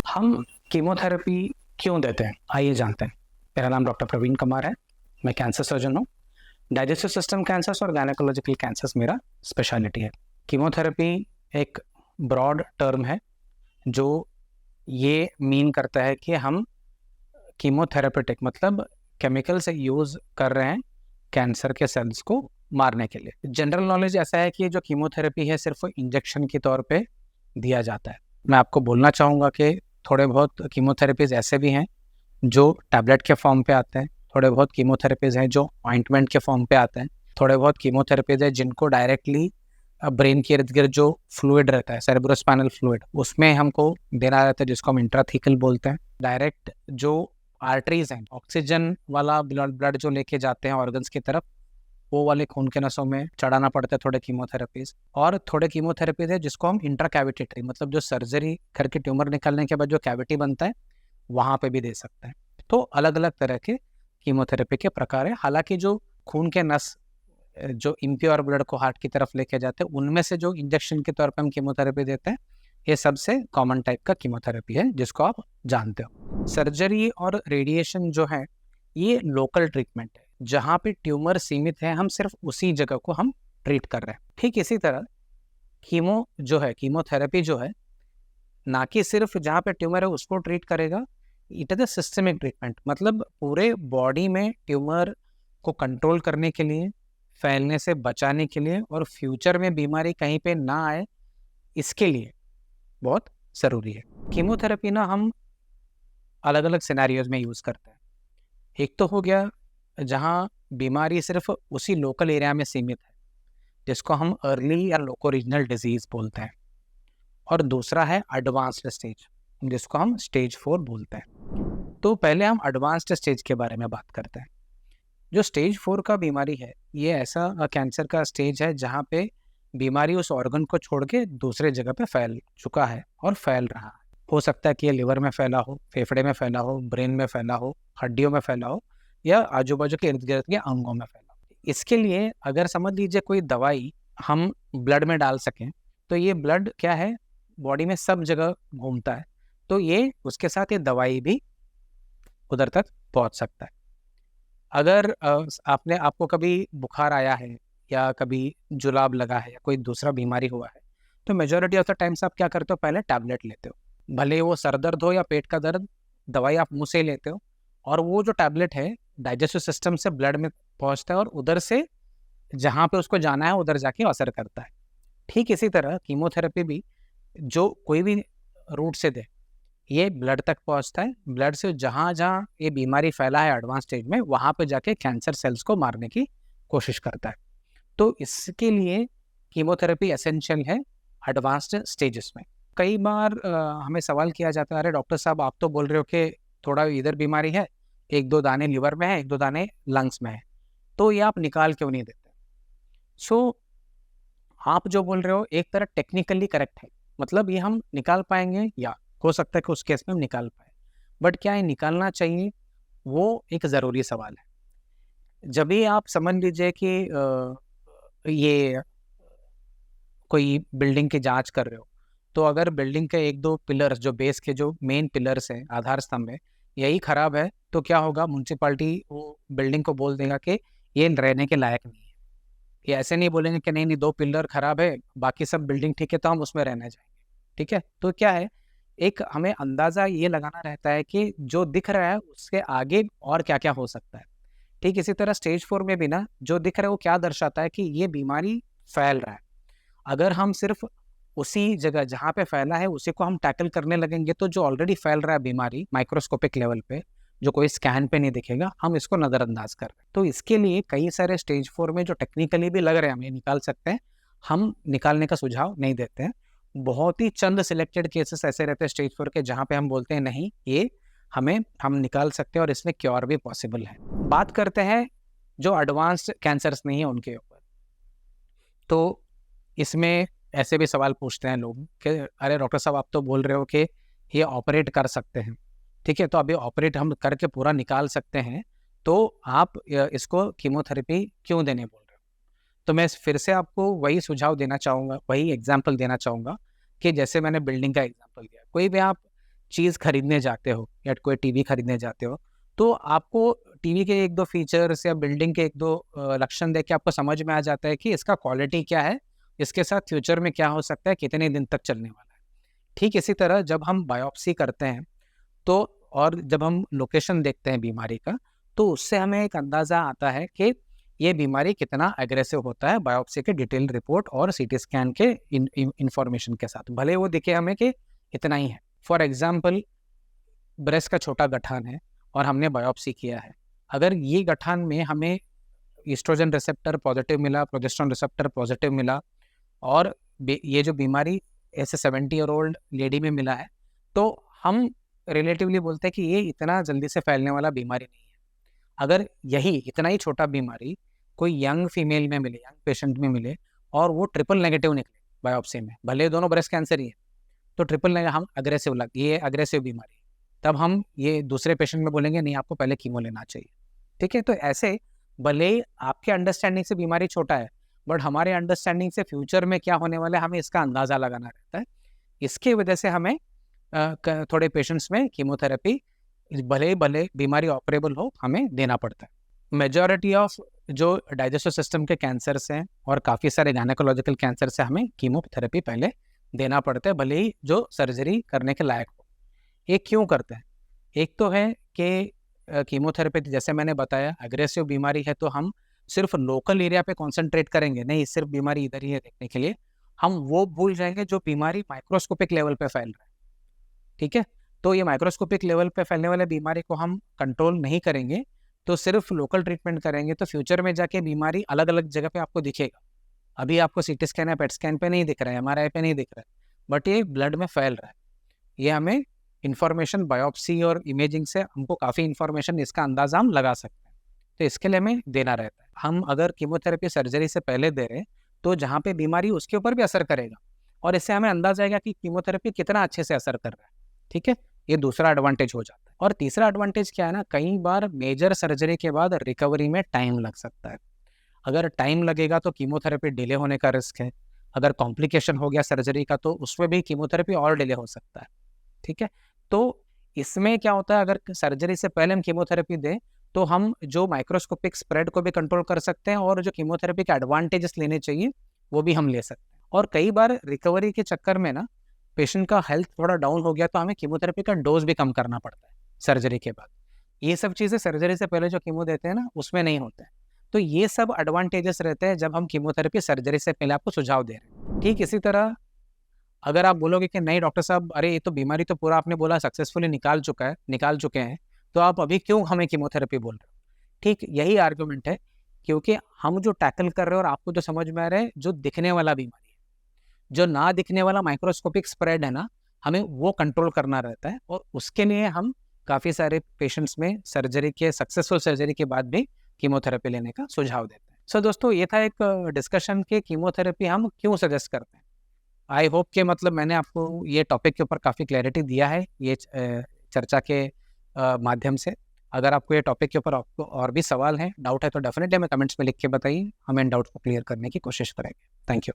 हम कीमोथेरेपी क्यों देते हैं, आइए जानते हैं। मेरा नाम डॉक्टर प्रवीण कुमार है। मैं कैंसर सर्जन हूँ। डाइजेस्टिव सिस्टम कैंसर्स और गायनेकोलॉजिकल कैंसर्स मेरा स्पेशलिटी है। कीमोथेरेपी एक ब्रॉड टर्म है जो ये मीन करता है कि हम कीमोथेरेपेटिक मतलब केमिकल से यूज़ कर रहे हैं कैंसर के सेल्स को मारने के लिए। जनरल नॉलेज ऐसा है कि जो कीमोथेरेपी है सिर्फ इंजेक्शन के तौर पे दिया जाता है। मैं आपको बोलना चाहूँगा कि थोड़े बहुत कीमोथेरेपीज ऐसे भी हैं जो टैबलेट के फॉर्म पे आते हैं, थोड़े बहुत कीमोथेरेपीज हैं जो ऑइंटमेंट के फॉर्म पे आते हैं, थोड़े बहुत कीमोथेरेपीज हैं जिनको डायरेक्टली ब्रेन के इर्द गिर्द जो फ्लूइड रहता है, सेरेब्रोस्पाइनल फ्लूइड, उसमें हमको देना रहता है, जिसको हम इंट्राथीकल बोलते हैं। डायरेक्ट जो आर्टरीज हैं, ऑक्सीजन वाला ब्लड जो लेके जाते हैं ऑर्गन्स की तरफ, वो वाले खून के नसों में चढ़ाना पड़ता है थोड़े कीमोथेरेपीज। और थोड़े कीमोथेरेपीज है जिसको हम इंट्राकैविटेटरी मतलब जो सर्जरी करके ट्यूमर निकलने के बाद जो कैविटी बनता है वहाँ पे भी दे सकते हैं। तो अलग अलग तरह के कीमोथेरेपी के प्रकार है। हालांकि जो खून के नस जो इम्प्योर ब्लड को हार्ट की तरफ लेके जाते हैं, उनमें से जो इंजेक्शन के तौर पर हम कीमोथेरेपी देते हैं, ये सबसे कॉमन टाइप का कीमोथेरेपी है जिसको आप जानते हो। सर्जरी और रेडिएशन जो है ये लोकल ट्रीटमेंट है। जहाँ पे ट्यूमर सीमित है हम सिर्फ उसी जगह को हम ट्रीट कर रहे हैं। ठीक इसी तरह कीमोथेरेपी जो है ना कि सिर्फ जहाँ पे ट्यूमर है उसको ट्रीट करेगा, it is a systemic treatment. मतलब पूरे बॉडी में ट्यूमर को कंट्रोल करने के लिए, फैलने से बचाने के लिए और फ्यूचर में बीमारी कहीं पे ना आए, इसके लिए बहुत ज़रूरी है। कीमोथेरेपी ना हम अलग अलग सिनेरियोज में यूज़ करते हैं। एक तो हो गया जहाँ बीमारी सिर्फ उसी लोकल एरिया में सीमित है, जिसको हम अर्ली या लोको रीजनल डिजीज बोलते हैं। और दूसरा है एडवांस्ड स्टेज, जिसको हम स्टेज 4 बोलते हैं। तो पहले हम एडवांस्ड स्टेज के बारे में बात करते हैं। जो स्टेज 4 का बीमारी है, ये ऐसा कैंसर का स्टेज है जहाँ पे बीमारी उस ऑर्गन को छोड़ के दूसरे जगह पे फैल चुका है और फैल रहा है। हो सकता है कि ये लिवर में फैला हो, फेफड़े में फैला हो, ब्रेन में फैला हो, हड्डियों में फैला हो या आजू बाजू के इर्द गिर्द के अंगों में फैला हो। इसके लिए अगर समझ लीजिए कोई दवाई हम ब्लड में डाल सकें, तो ये ब्लड क्या है, बॉडी में सब जगह घूमता है, तो ये उसके साथ ये दवाई भी उधर तक पहुंच सकता है। अगर आपको कभी बुखार आया है या कभी जुलाब लगा है या कोई दूसरा बीमारी हुआ है, तो मेजोरिटी ऑफ द टाइम्स आप क्या करते हो, पहले टैबलेट लेते हो। भले वो सर दर्द हो या पेट का दर्द, दवाई आप मुंह से ही लेते हो। और वो जो टैबलेट है डाइजेस्टिव सिस्टम से ब्लड में पहुंचता है और उधर से जहाँ पे उसको जाना है उधर जाके असर करता है। ठीक इसी तरह कीमोथेरेपी भी जो कोई भी रूट से दे, ये ब्लड तक पहुंचता है। ब्लड से जहाँ जहाँ ये बीमारी फैला है एडवांस स्टेज में, वहाँ पे जाके कैंसर सेल्स को मारने की कोशिश करता है। तो इसके लिए कीमोथेरेपी एसेंशियल है एडवांस्ड स्टेजेस में। कई बार हमें सवाल किया जाता है, अरे डॉक्टर साहब आप तो बोल रहे हो कि थोड़ा इधर बीमारी है, एक दो दाने लिवर में है, एक दो दाने लंग्स में है, तो ये आप निकाल क्यों नहीं देते? आप जो बोल रहे हो एक तरह टेक्निकली करेक्ट है। मतलब ये हम निकाल पाएंगे, या हो सकता है कि उस केस में हम निकाल पाए, बट क्या ये निकालना चाहिए, वो एक ज़रूरी सवाल है। जब भी आप समझ लीजिए कि ये कोई बिल्डिंग की जांच कर रहे हो, तो अगर बिल्डिंग के एक दो पिलर्स, जो बेस के जो मेन पिलर्स हैं, आधार स्तंभ है, यही खराब है, तो क्या होगा, म्यूनसिपाल्टी वो बिल्डिंग को बोल देगा कि ये रहने के लायक नहीं है। ये ऐसे नहीं बोलेंगे कि नहीं नहीं, दो पिलर खराब है, बाकी सब बिल्डिंग ठीक है, तो हम उसमें रहना जाएंगे। ठीक है, तो क्या है, एक हमें अंदाजा ये लगाना रहता है कि जो दिख रहा है उसके आगे और क्या क्या हो सकता है। ठीक इसी तरह स्टेज 4 में भी ना, जो दिख रहा है वो क्या दर्शाता है कि ये बीमारी फैल रहा है। अगर हम सिर्फ उसी जगह जहाँ पे फैला है उसी को हम टैकल करने लगेंगे, तो जो ऑलरेडी फैल रहा है बीमारी माइक्रोस्कोपिक लेवल पे, जो कोई स्कैन पे नहीं दिखेगा, हम इसको नज़रअंदाज कर रहे हैं। तो इसके लिए कई सारे स्टेज 4 में जो टेक्निकली भी लग रहे हैं हम ये निकाल सकते हैं, हम निकालने का सुझाव नहीं देते हैं। बहुत ही चंद सिलेक्टेड केसेस ऐसे रहते हैं स्टेज 4 के, जहाँ पे हम बोलते हैं नहीं, ये हम निकाल सकते हैं और इसमें क्योर भी पॉसिबल है। बात करते हैं जो एडवांस्ड कैंसर्स नहीं है उनके ऊपर। तो इसमें ऐसे भी सवाल पूछते हैं लोग कि अरे डॉक्टर साहब आप तो बोल रहे हो कि ये ऑपरेट कर सकते हैं, ठीक है, तो अभी ऑपरेट हम करके पूरा निकाल सकते हैं, तो आप इसको कीमोथेरेपी क्यों देने बोल रहे हो? तो मैं फिर से आपको वही सुझाव देना चाहूँगा, वही एग्जाम्पल देना चाहूँगा कि जैसे मैंने बिल्डिंग का एग्जाम्पल दिया, कोई भी आप चीज़ खरीदने जाते हो या कोई टीवी खरीदने जाते हो, तो आपको टीवी के 1-2 फीचर्स या बिल्डिंग के 1-2 लक्षण देख के आपको समझ में आ जाता है कि इसका क्वालिटी क्या है, इसके साथ फ्यूचर में क्या हो सकता है, कितने दिन तक चलने वाला है। ठीक इसी तरह जब हम बायोप्सी करते हैं तो और जब हम लोकेशन देखते हैं बीमारी का, तो उससे हमें एक अंदाज़ा आता है कि ये बीमारी कितना एग्रेसिव होता है बायोप्सी के डिटेल रिपोर्ट और सीटी स्कैन के इंफॉर्मेशन के साथ, भले वो दिखे हमें कि इतना ही है। फॉर एग्जाम्पल, ब्रेस्ट का छोटा गठान है और हमने बायोप्सी किया है, अगर ये गठान में हमें ईस्ट्रोजन रिसेप्टर पॉजिटिव मिला, प्रोजेस्टेरोन रिसेप्टर पॉजिटिव मिला और ये जो बीमारी ऐसे 70 ईयर ओल्ड लेडी में मिला है, तो हम रिलेटिवली बोलते हैं कि ये इतना जल्दी से फैलने वाला बीमारी नहीं है। अगर यही इतना ही छोटा बीमारी कोई यंग फीमेल में मिले, यंग पेशेंट में मिले और वो ट्रिपल नेगेटिव निकले बायोप्सी में, भले दोनों ब्रेस्ट कैंसर ही है, तो ट्रिपल नेगेटिव हम अग्रेसिव ये अग्रेसिव बीमारी, तब हम ये दूसरे पेशेंट में बोलेंगे नहीं, आपको पहले कीमो लेना चाहिए। ठीक है, तो ऐसे भले आपके अंडरस्टैंडिंग से बीमारी छोटा है, बट हमारे अंडरस्टैंडिंग से फ्यूचर में क्या होने वाला है हमें इसका अंदाज़ा लगाना रहता है। इसकी वजह से हमें थोड़े पेशेंट्स में कीमोथेरेपी भले भले बीमारी ऑपरेबल हो हमें देना पड़ता है। मेजॉरिटी ऑफ जो डाइजेस्टिव सिस्टम के कैंसर्स हैं और काफ़ी सारे गायनेकोलॉजिकल कैंसर से हमें कीमोथेरेपी पहले देना पड़ता है, भले ही जो सर्जरी करने के लायक हो। ये क्यों करते हैं? एक तो है कि कीमोथेरेपी जैसे मैंने बताया अग्रेसिव बीमारी है, तो हम सिर्फ लोकल एरिया पे कॉन्सेंट्रेट करेंगे नहीं, सिर्फ बीमारी इधर ही है देखने के लिए, हम वो भूल जाएंगे जो बीमारी माइक्रोस्कोपिक लेवल पे फैल रहा है। ठीक है, तो ये माइक्रोस्कोपिक लेवल पे फैलने वाले बीमारी को हम कंट्रोल नहीं करेंगे, तो सिर्फ लोकल ट्रीटमेंट करेंगे, तो फ्यूचर में जाके बीमारी अलग अलग जगह पे आपको दिखेगा। अभी आपको सीटी स्कैन या पेट स्कैन पे नहीं दिख रहा है, MRI पे नहीं दिख रहा है, बट ये ब्लड में फैल रहा है। ये हमें इंफॉर्मेशन बायोप्सी और इमेजिंग से हमको काफ़ी इंफॉर्मेशन, इसका अंदाज़ा हम लगा सकते हैं, तो इसके लिए हमें देना रहता है। हम अगर कीमोथेरेपी सर्जरी से पहले दे रहे हैं तो जहाँ पे बीमारी उसके ऊपर भी असर करेगा और इससे हमें अंदाजा आएगा कि कीमोथेरेपी कितना अच्छे से असर कर रहा है। ठीक है, ये दूसरा एडवांटेज हो जाता है। और तीसरा एडवांटेज क्या है ना, कई बार मेजर सर्जरी के बाद रिकवरी में टाइम लग सकता है। अगर टाइम लगेगा तो कीमोथेरेपी डिले होने का रिस्क है, अगर कॉम्प्लिकेशन हो गया सर्जरी का तो उसमें भी कीमोथेरेपी और डिले हो सकता है। ठीक है, तो इसमें क्या होता है, अगर सर्जरी से पहले हम कीमोथेरेपी दें तो हम जो माइक्रोस्कोपिक स्प्रेड को भी कंट्रोल कर सकते हैं और जो कीमोथेरेपी के एडवांटेजेस लेने चाहिए वो भी हम ले सकते हैं। और कई बार रिकवरी के चक्कर में ना पेशेंट का हेल्थ थोड़ा डाउन हो गया तो हमें कीमोथेरेपी का डोज भी कम करना पड़ता है सर्जरी के बाद। ये सब चीज़ें सर्जरी से पहले जो कीमो देते हैं ना उसमें नहीं होते हैं। तो ये सब एडवांटेजेस रहते हैं जब हम कीमोथेरेपी सर्जरी से पहले आपको सुझाव दे रहे हैं। ठीक इसी तरह अगर आप बोलोगे कि नहीं डॉक्टर साहब, अरे ये तो बीमारी तो पूरा आपने बोला सक्सेसफुली निकाल चुके हैं, तो आप अभी क्यों हमें कीमोथेरेपी बोल रहे हो? ठीक यही आर्गुमेंट है, क्योंकि हम जो टैकल कर रहे हैं और आपको जो समझ में आ रहा है जो दिखने वाला बीमारी है, जो ना दिखने वाला माइक्रोस्कोपिक स्प्रेड है ना, हमें वो कंट्रोल करना रहता है और उसके लिए हम काफ़ी सारे पेशेंट्स में सक्सेसफुल सर्जरी के बाद भी कीमोथेरेपी लेने का सुझाव देते हैं। सो दोस्तों, ये था एक डिस्कशन कि कीमोथेरेपी हम क्यों सजेस्ट करते हैं। आई होप कि मतलब मैंने आपको ये टॉपिक के ऊपर काफ़ी क्लैरिटी दिया है ये चर्चा के माध्यम से। अगर आपको ये टॉपिक के ऊपर आपको और भी सवाल हैं, डाउट है, तो डेफिनेटली हमें कमेंट्स में लिख के बताइए, हम इन डाउट को क्लियर करने की कोशिश करेंगे। Thank you.